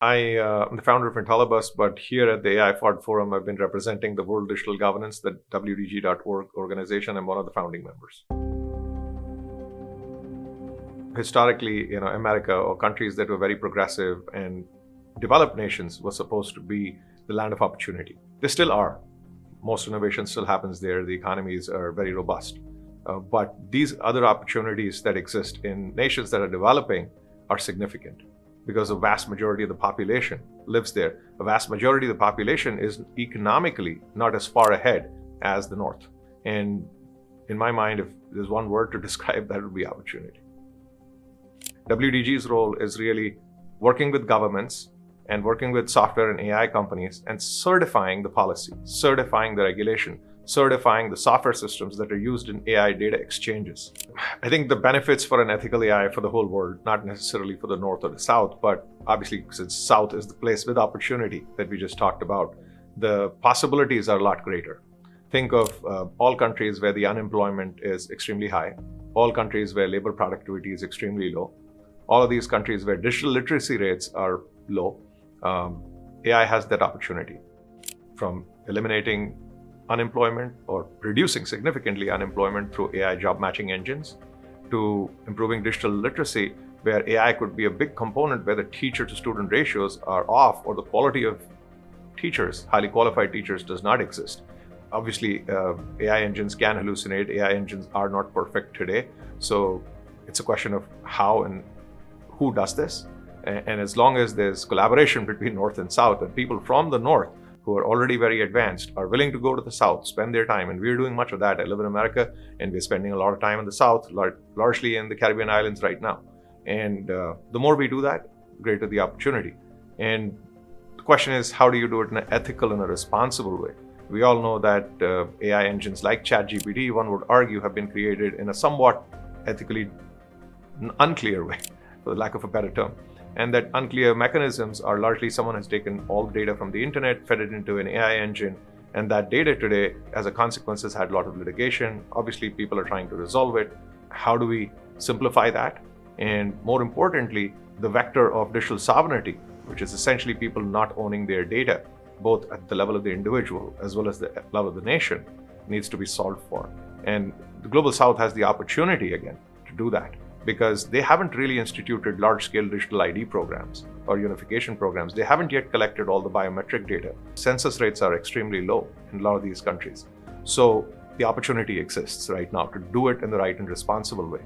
I'm the founder of Intellibus, but here at the AI FOD Forum, I've been representing the World Digital Governance, the WDG.org organization. I'm one of the founding members. Historically, America or countries that were very progressive and developed nations were supposed to be the land of opportunity. They still are. Most innovation still happens there. The economies are very robust. But these other opportunities that exist in nations that are developing are significant because a vast majority of the population lives there. A vast majority of the population is economically not as far ahead as the North. And in my mind, if there's one word to describe that, it would be opportunity. WDG's role is really working with governments and working with software and AI companies and certifying the policy, certifying the regulation, certifying the software systems that are used in AI data exchanges. I think the benefits for an ethical AI for the whole world, not necessarily for the North or the South, but obviously since South is the place with opportunity that we just talked about, the possibilities are a lot greater. Think of all countries where the unemployment is extremely high, all countries where labor productivity is extremely low, all of these countries where digital literacy rates are low. AI has that opportunity, from eliminating unemployment or reducing significantly unemployment through AI job matching engines, to improving digital literacy, where AI could be a big component where the teacher to student ratios are off or the quality of teachers, highly qualified teachers, does not exist. Obviously, AI engines can hallucinate. AI engines are not perfect today. So it's a question of how and who does this. And as long as there's collaboration between North and South, and people from the North who are already very advanced are willing to go to the South, spend their time, and we're doing much of that. I live in America, and we're spending a lot of time in the South, largely in the Caribbean islands right now. And the more we do that, the greater the opportunity. And the question is, how do you do it in an ethical and a responsible way? We all know that AI engines like ChatGPT, one would argue, have been created in a somewhat ethically unclear way, for the lack of a better term. And that unclear mechanisms are largely someone has taken all the data from the internet, fed it into an AI engine, and that data today, as a consequence, has had a lot of litigation. Obviously, people are trying to resolve it. How do we simplify that? And more importantly, the vector of digital sovereignty, which is essentially people not owning their data, both at the level of the individual as well as the level of the nation, needs to be solved for. And the Global South has the opportunity again to do that, because they haven't really instituted large-scale digital ID programs or unification programs. They haven't yet collected all the biometric data. Census rates are extremely low in a lot of these countries. So the opportunity exists right now to do it in the right and responsible way.